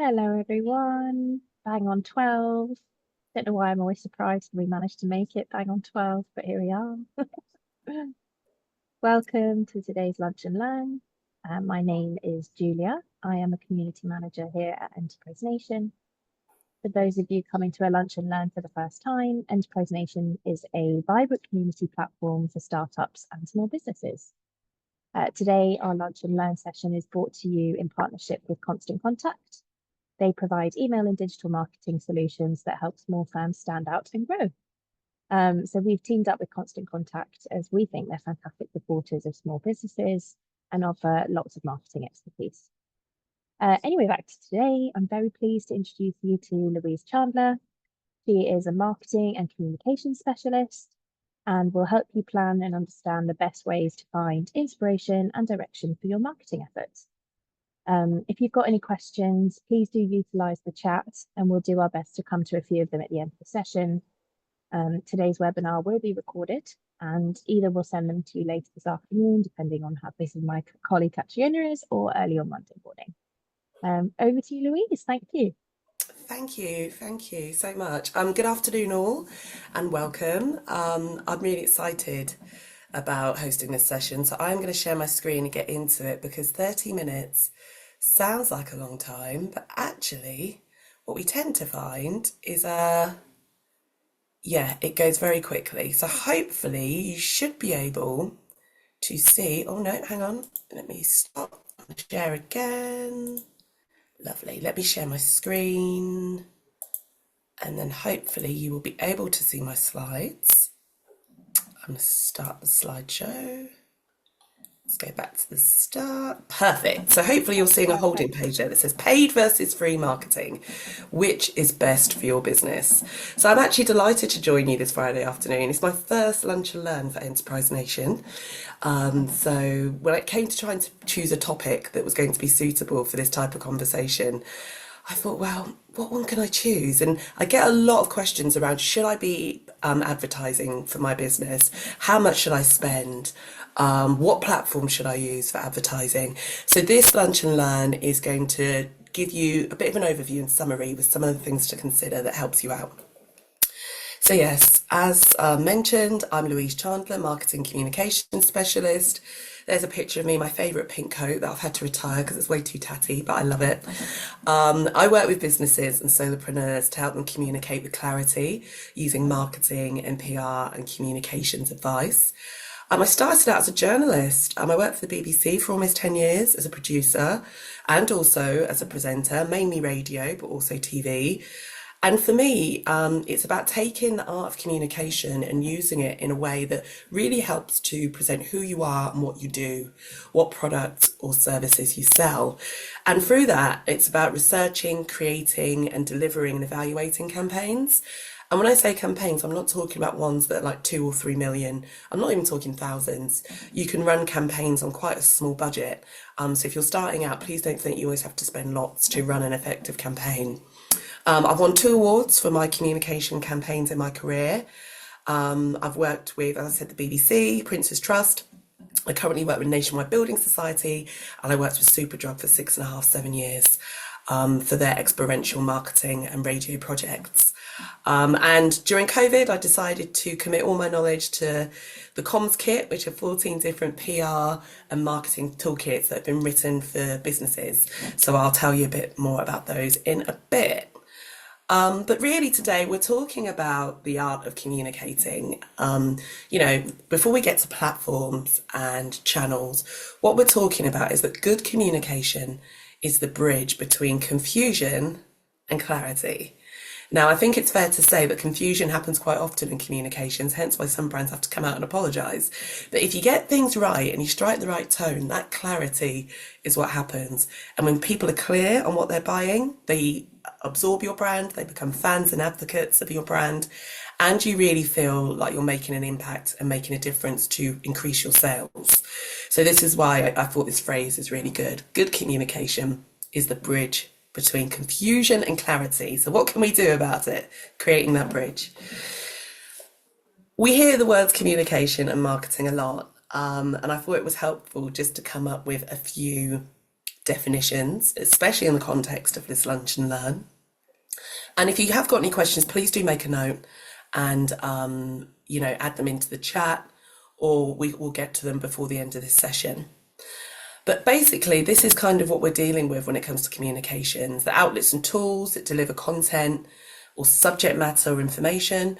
Hello, everyone. Bang on 12. Don't know why I'm always surprised we managed to make it bang on 12, but here we are. Welcome to today's Lunch and Learn. My name is Julia. I am a community manager here at Enterprise Nation. For those of you coming to a Lunch and Learn for the first time, Enterprise Nation is a vibrant community platform for startups and small businesses. Today, our Lunch and Learn session is brought to you in partnership with Constant Contact. They provide email and digital marketing solutions that help small firms stand out and grow. So we've teamed up with Constant Contact as we think they're fantastic supporters of small businesses and offer lots of marketing expertise. Anyway, back to today, I'm very pleased to introduce you to Louise Chandler. She is a marketing and communication specialist and will help you plan and understand the best ways to find inspiration and direction for your marketing efforts. If you've got any questions, please do utilise the chat and we'll do our best to come to a few of them at the end of the session. Today's webinar will be recorded and either we'll send them to you later this afternoon, depending on how busy my colleague Katriona is, or early on Monday morning. Over to you, Louise. Thank you. Thank you so much. Good afternoon all and welcome. I'm really excited about hosting this session, so I'm going to share my screen and get into it because 30 minutes sounds like a long time, but actually what we tend to find is it goes very quickly. So hopefully you should be able to see. Oh no, hang on, let me stop and share again. Lovely. Let me share my screen and then hopefully you will be able to see my slides. I'm going to start the slideshow. Let's go back to the start. Perfect. So hopefully you're seeing a holding page there that says paid versus free marketing. Which is best for your business? So I'm actually delighted to join you this Friday afternoon. It's my first Lunch and Learn for Enterprise Nation. So when it came to trying to choose a topic that was going to be suitable for this type of conversation, I thought, well, what one can I choose? And I get a lot of questions around, should I be advertising for my business? How much should I spend? What platform should I use for advertising? So this Lunch and Learn is going to give you a bit of an overview and summary with some of the things to consider that helps you out. So yes, as mentioned, I'm Louise Chandler, Marketing Communication Specialist. There's a picture of me, my favourite pink coat that I've had to retire because it's way too tatty, but I love it. I work with businesses and solopreneurs to help them communicate with clarity using marketing and PR and communications advice. I started out as a journalist. I worked for the BBC for almost 10 years as a producer and also as a presenter, mainly radio, but also TV. And for me, it's about taking the art of communication and using it in a way that really helps to present who you are and what you do, what products or services you sell. And through that, it's about researching, creating and delivering and evaluating campaigns. And when I say campaigns, I'm not talking about ones that are like 2 or 3 million. I'm not even talking thousands. You can run campaigns on quite a small budget. So if you're starting out, please don't think you always have to spend lots to run an effective campaign. I've won 2 awards for my communication campaigns in my career. I've worked with, as I said, the BBC, Prince's Trust. I currently work with Nationwide Building Society, and I worked with Superdrug for 6.5, 7 years for their experiential marketing and radio projects. And during COVID, I decided to commit all my knowledge to the comms kit, which are 14 different PR and marketing toolkits that have been written for businesses. So I'll tell you a bit more about those in a bit. But really today we're talking about the art of communicating. Before we get to platforms and channels, what we're talking about is that good communication is the bridge between confusion and clarity. Now, I think it's fair to say that confusion happens quite often in communications, hence why some brands have to come out and apologise. But if you get things right and you strike the right tone, that clarity is what happens. And when people are clear on what they're buying, they absorb your brand, they become fans and advocates of your brand, and you really feel like you're making an impact and making a difference to increase your sales. So this is why I thought this phrase is really good. Good communication is the bridge between confusion and clarity. So what can we do about it? Creating that bridge. We hear the words communication and marketing a lot, and I thought it was helpful just to come up with a few definitions, especially in the context of this lunch and learn. And if you have got any questions, please do make a note and, add them into the chat, or we will get to them before the end of this session. But basically, this is kind of what we're dealing with when it comes to communications, the outlets and tools that deliver content or subject matter or information,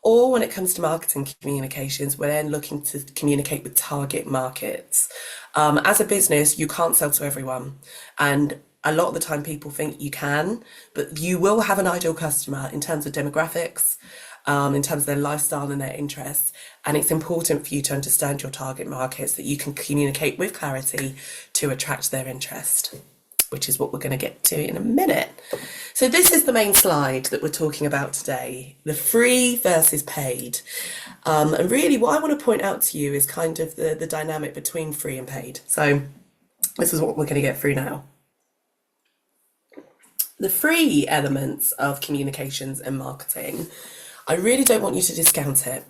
or when it comes to marketing communications, we're then looking to communicate with target markets. As a business, you can't sell to everyone. And a lot of the time people think you can, but you will have an ideal customer in terms of demographics, in terms of their lifestyle and their interests. And it's important for you to understand your target markets, that you can communicate with clarity to attract their interest, which is what we're going to get to in a minute. So this is the main slide that we're talking about today, the free versus paid. And really what I want to point out to you is kind of the dynamic between free and paid. So this is what we're going to get through now. The free elements of communications and marketing, I really don't want you to discount it,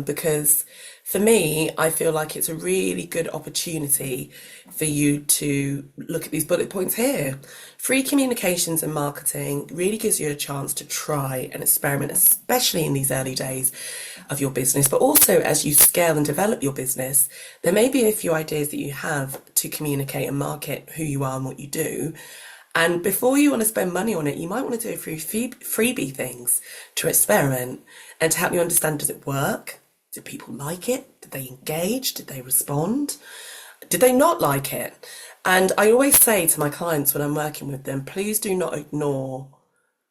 because for me, I feel like it's a really good opportunity for you to look at these bullet points here. Free communications and marketing really gives you a chance to try and experiment, especially in these early days of your business, but also as you scale and develop your business, there may be a few ideas that you have to communicate and market who you are and what you do. And before you want to spend money on it, you might want to do a few freebie things to experiment and to help you understand, does it work? Did people like it? Did they engage? Did they respond? Did they not like it? And I always say to my clients when I'm working with them, please do not ignore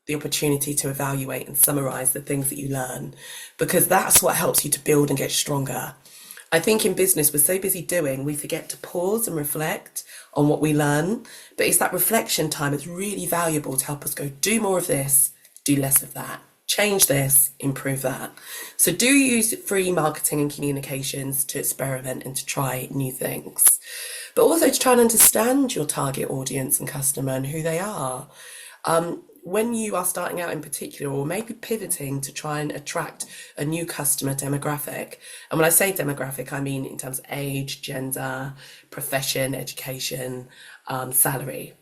the opportunity to evaluate and summarize the things that you learn, because that's what helps you to build and get stronger. I think in business, we're so busy doing, we forget to pause and reflect on what we learn. But it's that reflection time that's really valuable to help us go, do more of this, do less of that, change this, improve that. So do use free marketing and communications to experiment and to try new things, but also to try and understand your target audience and customer and who they are. When you are starting out in particular, or maybe pivoting to try and attract a new customer demographic. And when I say demographic, I mean in terms of age, gender, profession, education, salary.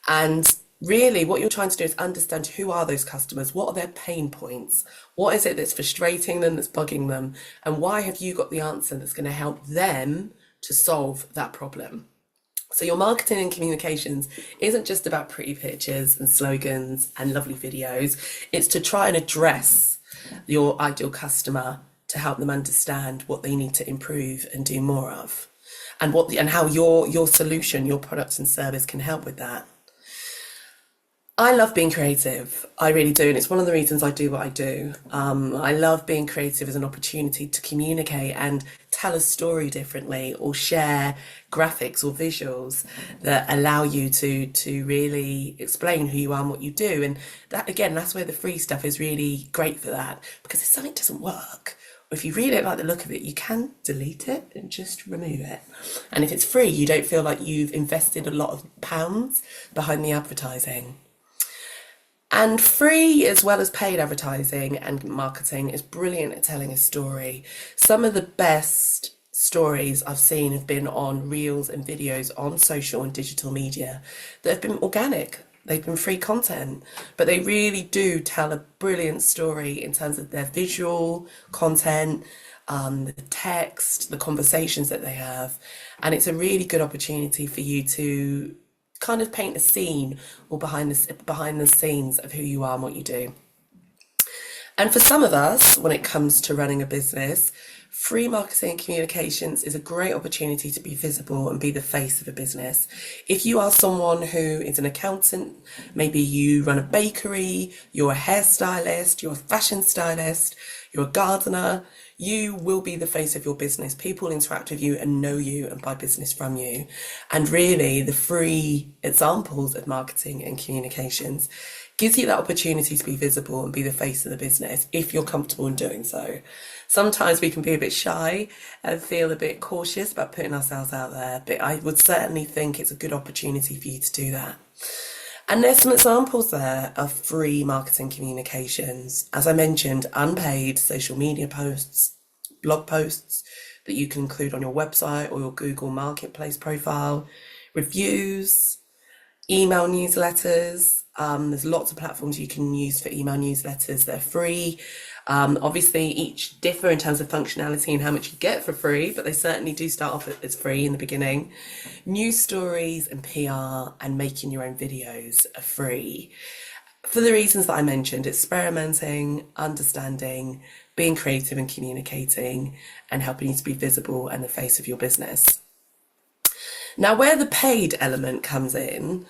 And really what you're trying to do is understand, who are those customers? What are their pain points? What is it that's frustrating them, that's bugging them? And why have you got the answer that's going to help them to solve that problem? So your marketing and communications isn't just about pretty pictures and slogans and lovely videos. It's to try and address your ideal customer to help them understand what they need to improve and do more of, and how your solution, your product and service can help with that. I love being creative. I really do. And it's one of the reasons I do what I do. I love being creative as an opportunity to communicate and tell a story differently, or share graphics or visuals that allow you to really explain who you are and what you do. And that, again, that's where the free stuff is really great for that, because if something doesn't work, or if you really don't like the look of it, you can delete it and just remove it. And if it's free, you don't feel like you've invested a lot of pounds behind the advertising. And free as well as paid advertising and marketing is brilliant at telling a story. Some of the best stories I've seen have been on reels and videos on social and digital media that have been organic. They've been free content, but they really do tell a brilliant story in terms of their visual content, the text, the conversations that they have. And it's a really good opportunity for you to kind of paint a scene, or behind the scenes of who you are and what you do. And for some of us, when it comes to running a business, free marketing and communications is a great opportunity to be visible and be the face of a business. If you are someone who is an accountant, maybe you run a bakery, you're a hairstylist, you're a fashion stylist, you're a gardener, you will be the face of your business. People interact with you and know you and buy business from you. And really, the free examples of marketing and communications gives you that opportunity to be visible and be the face of the business if you're comfortable in doing so. Sometimes we can be a bit shy and feel a bit cautious about putting ourselves out there, but I would certainly think it's a good opportunity for you to do that. And there's some examples there of free marketing communications. As I mentioned, unpaid social media posts, blog posts that you can include on your website or your Google Marketplace profile, reviews, email newsletters. There's lots of platforms you can use for email newsletters. They're free. Obviously, each differ in terms of functionality and how much you get for free, but they certainly do start off as free in the beginning. News stories and PR and making your own videos are free. For the reasons that I mentioned, experimenting, understanding, being creative and communicating, and helping you to be visible and the face of your business. Now, where the paid element comes in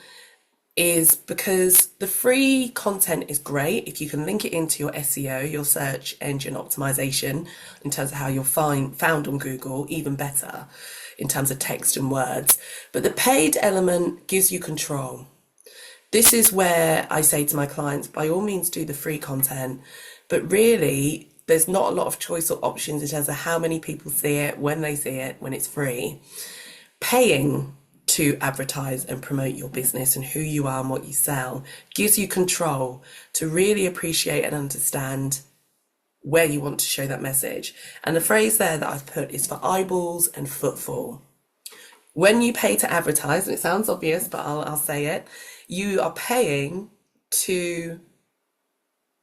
is because the free content is great if you can link it into your SEO, your search engine optimization, in terms of how you're found on Google, even better in terms of text and words. But the paid element gives you control. This is where I say to my clients, by all means do the free content, but really there's not a lot of choice or options in terms of how many people see it, when they see it, when it's free. Paying to advertise and promote your business and who you are and what you sell gives you control to really appreciate and understand where you want to show that message. And the phrase there that I've put is for eyeballs and footfall. When you pay to advertise, and it sounds obvious, but I'll say it, you are paying to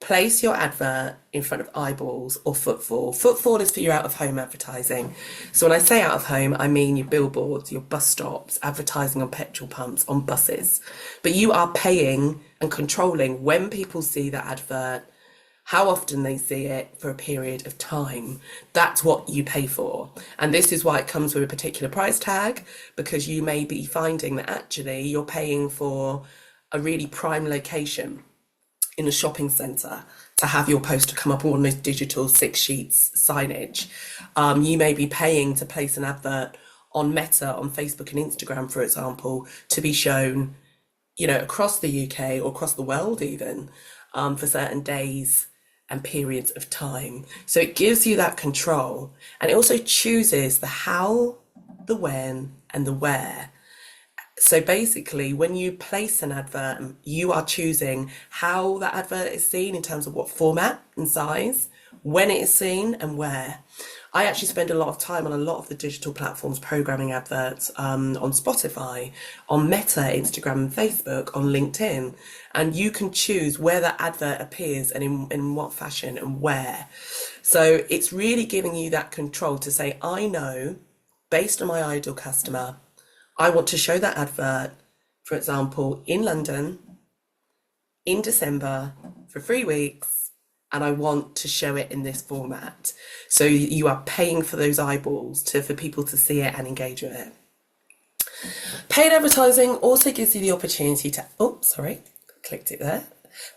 place your advert in front of eyeballs or footfall. Footfall is for your out-of-home advertising. So when I say out-of-home, I mean your billboards, your bus stops, advertising on petrol pumps, on buses. But you are paying and controlling when people see that advert, how often they see it for a period of time. That's what you pay for. And this is why it comes with a particular price tag, because you may be finding that actually you're paying for a really prime location in a shopping centre to have your poster come up on those digital 6 sheets signage. You may be paying to place an advert on Meta, on Facebook and Instagram, for example, to be shown, across the UK or across the world even, for certain days and periods of time. So it gives you that control, and it also chooses the how, the when, and the where. So basically, when you place an advert, you are choosing how that advert is seen in terms of what format and size, when it is seen, and where. I actually spend a lot of time on a lot of the digital platforms programming adverts, on Spotify, on Meta, Instagram and Facebook, on LinkedIn, and you can choose where that advert appears and in what fashion and where. So it's really giving you that control to say, I know, based on my ideal customer, I want to show that advert, for example, in London, in December, for 3 weeks, and I want to show it in this format. So you are paying for those eyeballs for people to see it and engage with it. Paid advertising also gives you the opportunity to, clicked it there.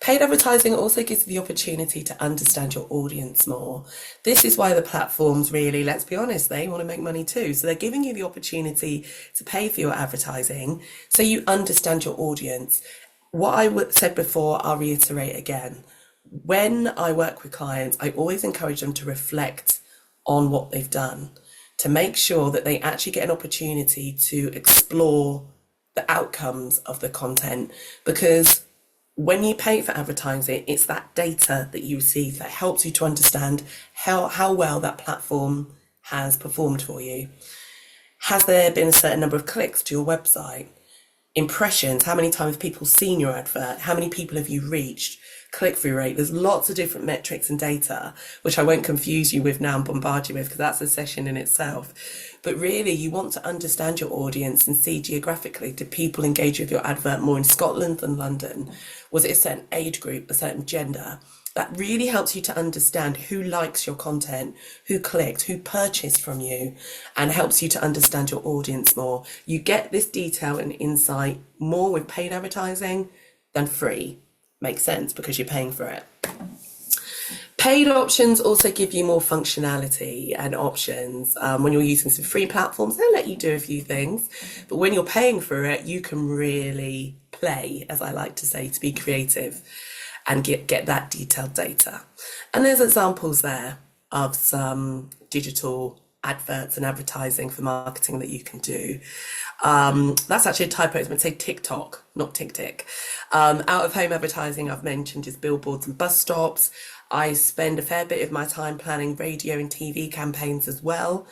Paid advertising also gives you the opportunity to understand your audience more. This is why the platforms really, let's be honest, they want to make money too. So they're giving you the opportunity to pay for your advertising so you understand your audience. What I said before, I'll reiterate again. When I work with clients, I always encourage them to reflect on what they've done, to make sure that they actually get an opportunity to explore the outcomes of the content, because when you pay for advertising, it's that data that you receive that helps you to understand how well that platform has performed for you. Has there been a certain number of clicks to your website? Impressions, how many times have people seen your advert? How many people have you reached? Click-through rate. There's lots of different metrics and data, which I won't confuse you with now and bombard you with, because that's a session in itself. But really, you want to understand your audience and see geographically, do people engage with your advert more in Scotland than London? Was it a certain age group, a certain gender? That really helps you to understand who likes your content, who clicked, who purchased from you, and helps you to understand your audience more. You get this detail and insight more with paid advertising than free. Makes sense because you're paying for it. Paid options also give you more functionality and options. When you're using some free platforms, they'll let you do a few things, but when you're paying for it, you can really play, as I like to say, to be creative and get that detailed data. And there's examples there of some digital adverts and advertising for marketing that you can do. That's actually a typo. It's meant to say TikTok, not TikTok. Out-of-home advertising I've mentioned is billboards and bus stops. I spend a fair bit of my time planning radio and TV campaigns as well.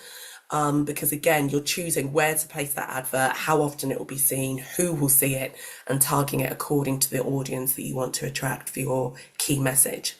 because again, you're choosing where to place that advert, how often it will be seen, who will see it, and targeting it according to the audience that you want to attract for your key message.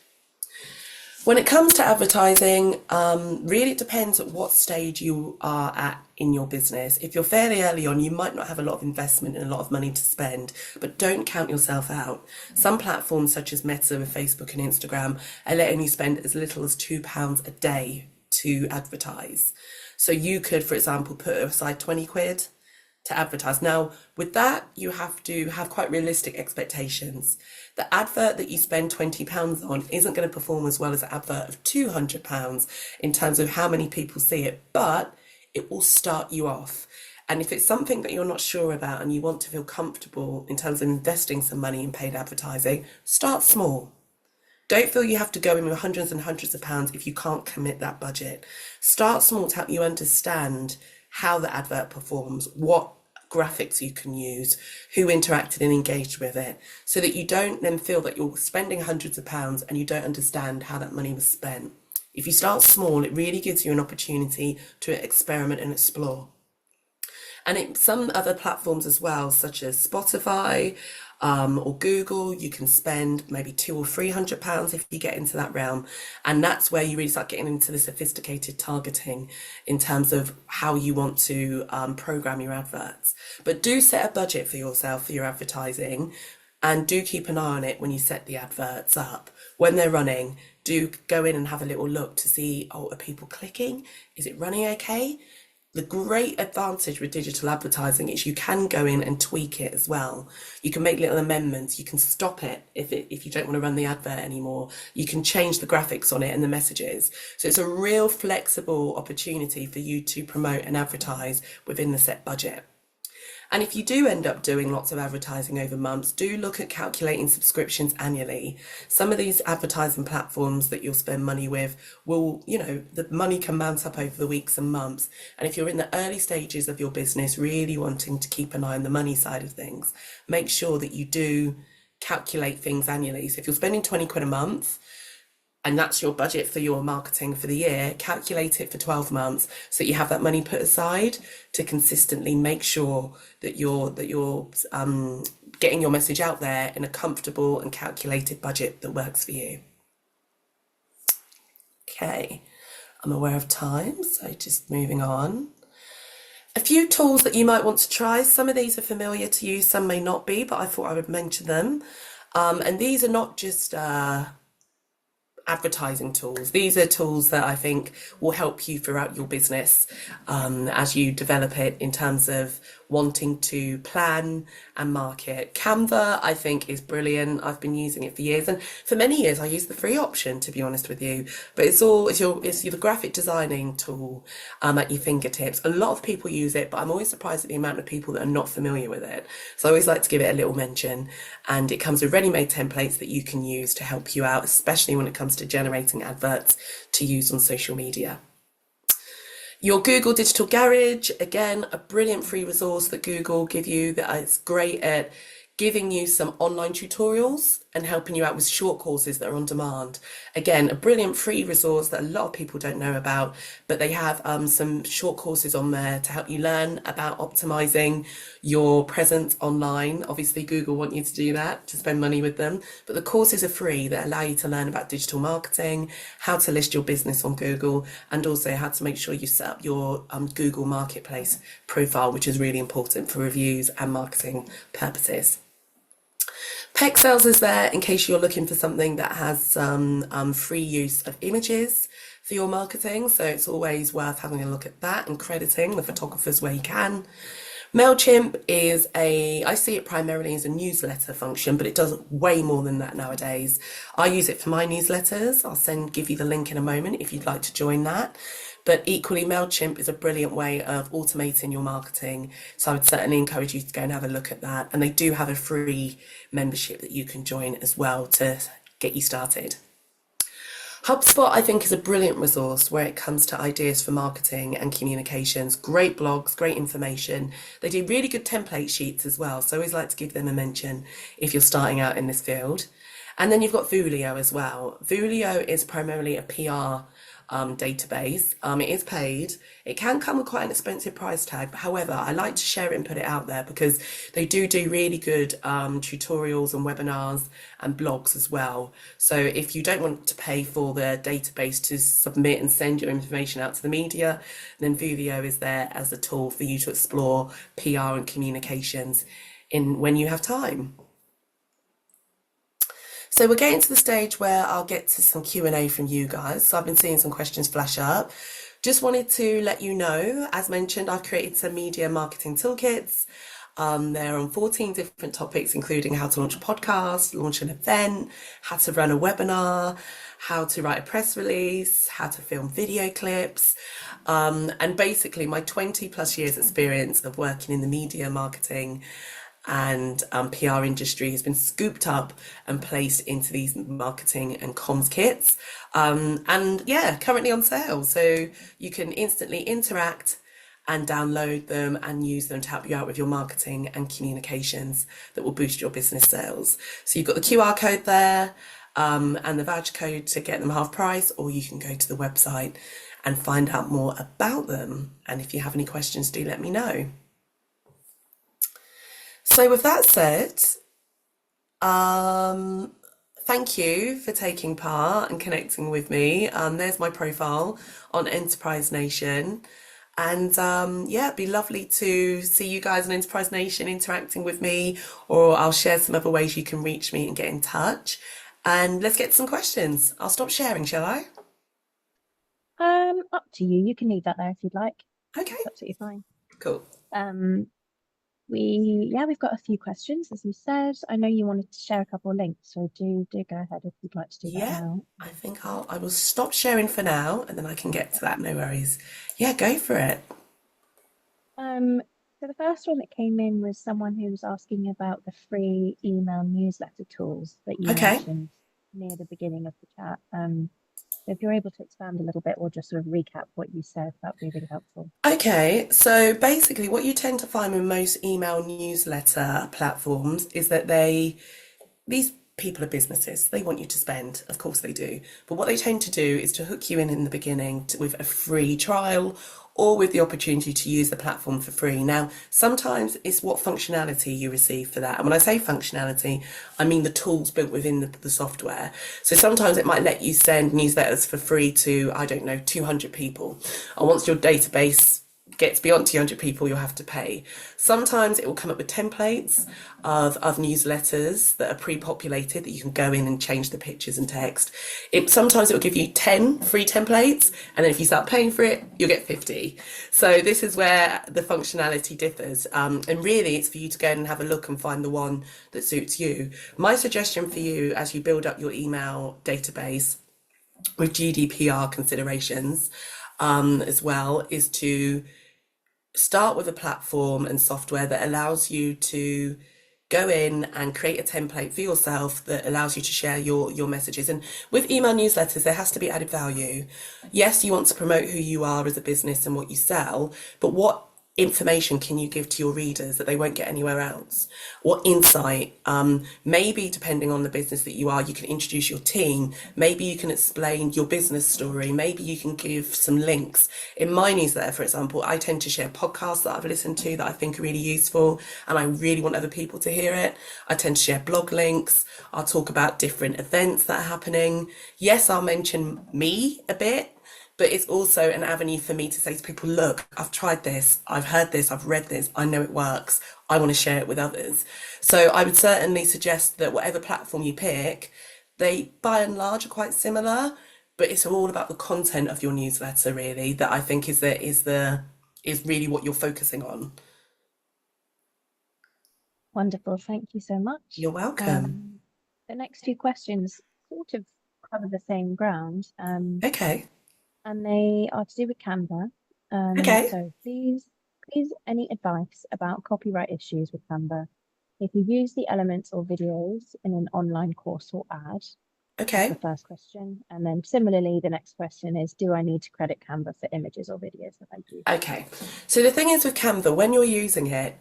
When it comes to advertising, really it depends at what stage you are at in your business. If you're fairly early on, you might not have a lot of investment and a lot of money to spend, but don't count yourself out. Some platforms such as Meta with Facebook and Instagram are letting you spend as little as £2 a day to advertise. So you could, for example, put aside 20 quid to advertise. Now, with that, you have to have quite realistic expectations. The advert that you spend £20 on isn't going to perform as well as an advert of £200 in terms of how many people see it, but it will start you off. And if it's something that you're not sure about and you want to feel comfortable in terms of investing some money in paid advertising, start small. Don't feel you have to go in with hundreds and hundreds of pounds if you can't commit that budget. Start small to help you understand how the advert performs, what graphics you can use, who interacted and engaged with it, so that you don't then feel that you're spending hundreds of pounds and you don't understand how that money was spent. If you start small, it really gives you an opportunity to experiment and explore. And some other platforms as well, such as Spotify or Google, you can spend maybe £200 or £300 if you get into that realm. And that's where you really start getting into the sophisticated targeting in terms of how you want to program your adverts. But do set a budget for yourself for your advertising, and do keep an eye on it when you set the adverts up. When they're running, do go in and have a little look to see, are people clicking? Is it running okay? The great advantage with digital advertising is you can go in and tweak it as well. You can make little amendments. You can stop it if you don't want to run the advert anymore. You can change the graphics on it and the messages. So it's a real flexible opportunity for you to promote and advertise within the set budget. And if you do end up doing lots of advertising over months, do look at calculating subscriptions annually. Some of these advertising platforms that you'll spend money with will, the money can mount up over the weeks and months. And if you're in the early stages of your business, really wanting to keep an eye on the money side of things, make sure that you do calculate things annually. So if you're spending 20 quid a month, and that's your budget for your marketing for the year, calculate it for 12 months so that you have that money put aside to consistently make sure that you're getting your message out there in a comfortable and calculated budget that works for you. Okay, I'm aware of time, so just moving on. A few tools that you might want to try. Some of these are familiar to you, some may not be, but I thought I would mention them. And these are not just advertising tools. These are tools that I think will help you throughout your business as you develop it in terms of wanting to plan and market. Canva, I think, is brilliant. I've been using it for years, and for many years I used the free option, to be honest with you. But it's your graphic designing tool at your fingertips. A lot of people use it, but I'm always surprised at the amount of people that are not familiar with it. So I always like to give it a little mention, and it comes with ready-made templates that you can use to help you out, especially when it comes to generating adverts to use on social media. Your Google Digital Garage, again, a brilliant free resource that Google give you that is great at giving you some online tutorials and helping you out with short courses that are on demand. Again, a brilliant free resource that a lot of people don't know about, but they have some short courses on there to help you learn about optimizing your presence online. Obviously, Google want you to do that, to spend money with them, but the courses are free that allow you to learn about digital marketing, how to list your business on Google, and also how to make sure you set up your Google Marketplace profile, which is really important for reviews and marketing purposes. Pexels is there in case you're looking for something that has free use of images for your marketing. So it's always worth having a look at that and crediting the photographers where you can. MailChimp is I see it primarily as a newsletter function, but it does way more than that nowadays. I use it for my newsletters. I'll give you the link in a moment if you'd like to join that. But equally, MailChimp is a brilliant way of automating your marketing. So I would certainly encourage you to go and have a look at that. And they do have a free membership that you can join as well to get you started. HubSpot, I think, is a brilliant resource where it comes to ideas for marketing and communications. Great blogs, great information. They do really good template sheets as well. So I always like to give them a mention if you're starting out in this field. And then you've got Voolio as well. Voolio is primarily a PR database. It is paid. It can come with quite an expensive price tag. However, I like to share it and put it out there because they do really good tutorials and webinars and blogs as well. So if you don't want to pay for the database to submit and send your information out to the media, then Vuvio is there as a tool for you to explore PR and communications in when you have time. So we're getting to the stage where I'll get to some Q&A from you guys. So I've been seeing some questions flash up. Just wanted to let you know, as mentioned, I've created some media marketing toolkits. They're on 14 different topics, including how to launch a podcast, launch an event, how to run a webinar, how to write a press release, how to film video clips, and basically my 20 plus years experience of working in the media marketing and PR industry has been scooped up and placed into these marketing and comms kits. And yeah, currently on sale. So you can instantly interact and download them and use them to help you out with your marketing and communications that will boost your business sales. So you've got the QR code there and the voucher code to get them half price, or you can go to the website and find out more about them. And if you have any questions, do let me know. So with that said, thank you for taking part and connecting with me. There's my profile on Enterprise Nation. And yeah, it'd be lovely to see you guys on Enterprise Nation interacting with me, or I'll share some other ways you can reach me and get in touch. And let's get to some questions. I'll stop sharing, shall I? Up to you. You can leave that there if you'd like. Okay. That's absolutely fine. Cool. We've got a few questions, as you said. I know you wanted to share a couple of links, so do go ahead if you'd like to do that now. I think I will stop sharing for now, and then I can get to that. No worries. Yeah, go for it. So the first one that came in was someone who was asking about the free email newsletter tools that you mentioned near the beginning of the chat. So if you're able to expand a little bit or just sort of recap what you said, that would be really helpful. Okay, so basically what you tend to find with most email newsletter platforms is that these people are businesses. They want you to spend, of course they do. But what they tend to do is to hook you in the beginning with a free trial or with the opportunity to use the platform for free. Now, sometimes it's what functionality you receive for that. And when I say functionality, I mean the tools built within the software. So sometimes it might let you send newsletters for free to, I don't know, 200 people. And once your database gets beyond 200 people, you'll have to pay. Sometimes it will come up with templates of newsletters that are pre-populated that you can go in and change the pictures and text. Sometimes it will give you 10 free templates, and then if you start paying for it, you'll get 50. So this is where the functionality differs. And really it's for you to go in and have a look and find the one that suits you. My suggestion for you as you build up your email database with GDPR considerations as well is to start with a platform and software that allows you to go in and create a template for yourself that allows you to share your messages. And with email newsletters, there has to be added value. Yes, you want to promote who you are as a business and what you sell, but what information can you give to your readers that they won't get anywhere else? What insight? Maybe depending on the business that you are, you can introduce your team. Maybe you can explain your business story. Maybe you can give some links. In my newsletter, for example, I tend to share podcasts that I've listened to that I think are really useful and I really want other people to hear it. I tend to share blog links. I'll talk about different events that are happening. Yes, I'll mention me a bit, but it's also an avenue for me to say to people, look, I've tried this, I've heard this, I've read this, I know it works, I want to share it with others. So I would certainly suggest that whatever platform you pick, they by and large are quite similar, but it's all about the content of your newsletter really, that I think is really what you're focusing on. Wonderful, thank you so much. You're welcome. The next two questions sort of cover the same ground. Okay. And they are to do with Canva. Okay. So please, any advice about copyright issues with Canva? If you use the elements or videos in an online course or ad, Okay. that's the first question. And then similarly, the next question is, do I need to credit Canva for images or videos that I do? Okay. So the thing is with Canva, when you're using it,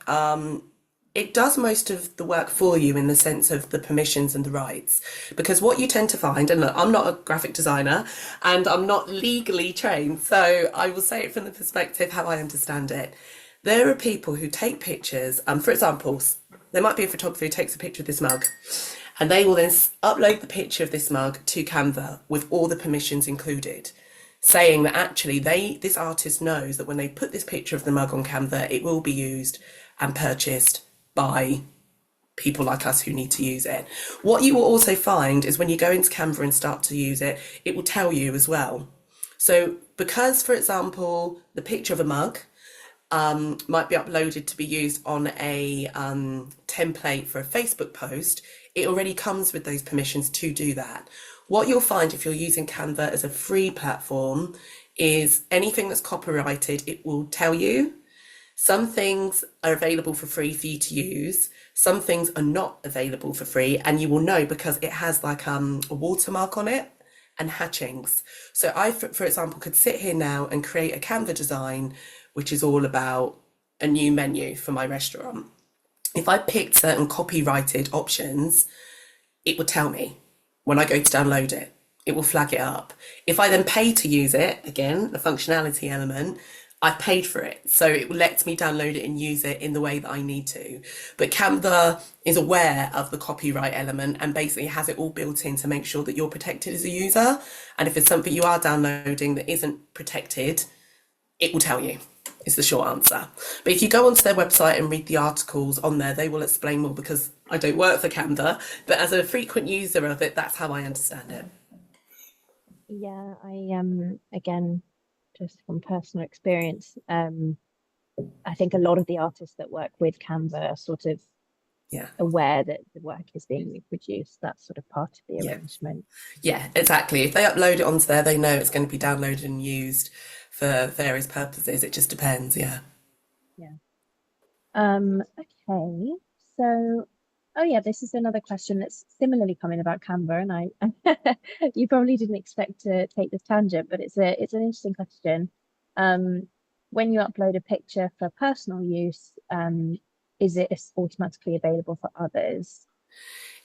it does most of the work for you in the sense of the permissions and the rights. Because what you tend to find, and look, I'm not a graphic designer and I'm not legally trained, so I will say it from the perspective how I understand it. There are people who take pictures, for example, there might be a photographer who takes a picture of this mug and they will then upload the picture of this mug to Canva with all the permissions included, saying that actually this artist knows that when they put this picture of the mug on Canva, it will be used and purchased by people like us who need to use it. What you will also find is when you go into Canva and start to use it, it will tell you as well. So because, for example, the picture of a mug might be uploaded to be used on a template for a Facebook post, it already comes with those permissions to do that. What you'll find if you're using Canva as a free platform is anything that's copyrighted, it will tell you. Some things are available for free for you to use. Some things are not available for free, and you will know because it has like a watermark on it and hatchings. So I, for example, could sit here now and create a Canva design, which is all about a new menu for my restaurant. If I picked certain copyrighted options, it would tell me when I go to download it. It will flag it up. If I then pay to use it, again, the functionality element, I paid for it. So it lets me download it and use it in the way that I need to. But Canva is aware of the copyright element and basically has it all built in to make sure that you're protected as a user. And if it's something you are downloading that isn't protected, it will tell you. Is the short answer. But if you go onto their website and read the articles on there, they will explain more because I don't work for Canva. But as a frequent user of it, that's how I understand it. Yeah, I again, just from personal experience, I think a lot of the artists that work with Canva are sort of Yeah. aware that the work is being reproduced. That's sort of part of the Yeah. arrangement. Yeah, exactly. If they upload it onto there, they know it's going to be downloaded and used for various purposes. It just depends. Yeah. Yeah. Okay. So, oh yeah, this is another question that's similarly coming about Canva, and I you probably didn't expect to take this tangent, but it's an interesting question. When you upload a picture for personal use, is it automatically available for others?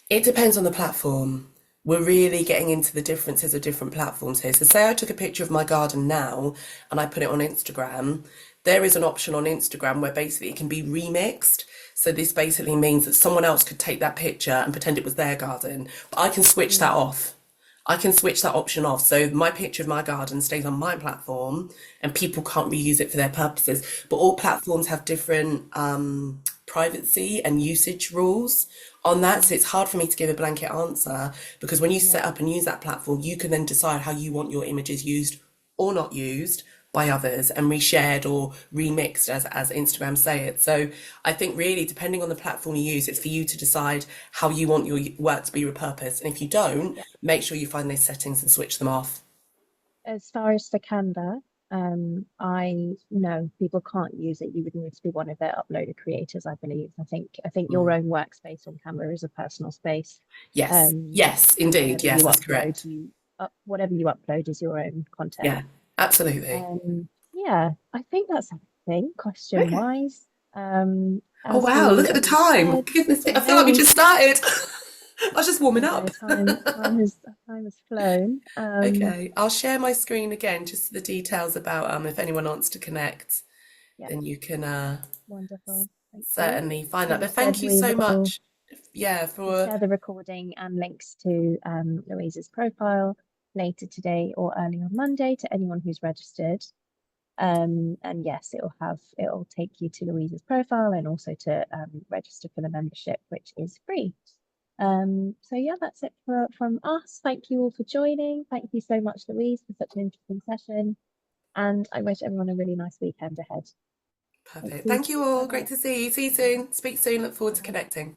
It depends on the platform. We're really getting into the differences of different platforms here. So say I took a picture of my garden now and I put it on Instagram. There is an option on Instagram where basically it can be remixed. So this basically means that someone else could take that picture and pretend it was their garden. But I can switch that off. I can switch that option off. So my picture of my garden stays on my platform and people can't reuse it for their purposes. But all platforms have different privacy and usage rules on that. So it's hard for me to give a blanket answer because when you set up and use that platform, you can then decide how you want your images used or not used by others and reshared or remixed as Instagram say it. So I think really depending on the platform you use, it's for you to decide how you want your work to be repurposed. And if you don't, Yeah. make sure you find those settings and switch them off. As far as for Canva, I know people can't use it. You would need to be one of their uploader creators, I believe. I think your Mm. own workspace on Canva is a personal space. Yes, Um, yes, indeed. whatever Yes, you that's upload, correct. whatever you upload is your own content. Yeah, absolutely. Yeah, I think that's everything question Okay. wise. Oh wow, look at the As we time. said, Goodness me, I I feel like we know, just started. I was just warming I know up. time has flown. Okay, I'll share my screen again, just the details about if anyone wants to connect, Yeah, then you can wonderful. Thank you. certainly find As that. we But said, thank you so much. Yeah, we'll for share the recording and links to Louise's profile later today or early on Monday to anyone who's registered. And yes, it'll take you to Louise's profile and also to register for the membership, which is free. So yeah, that's it from us. Thank you all for joining. Thank you so much, Louise, for such an interesting session. And I wish everyone a really nice weekend ahead. Thank perfect. you. Thank you Bye all. bye. Great to see you. See you soon. Speak soon. Look forward to Bye. connecting.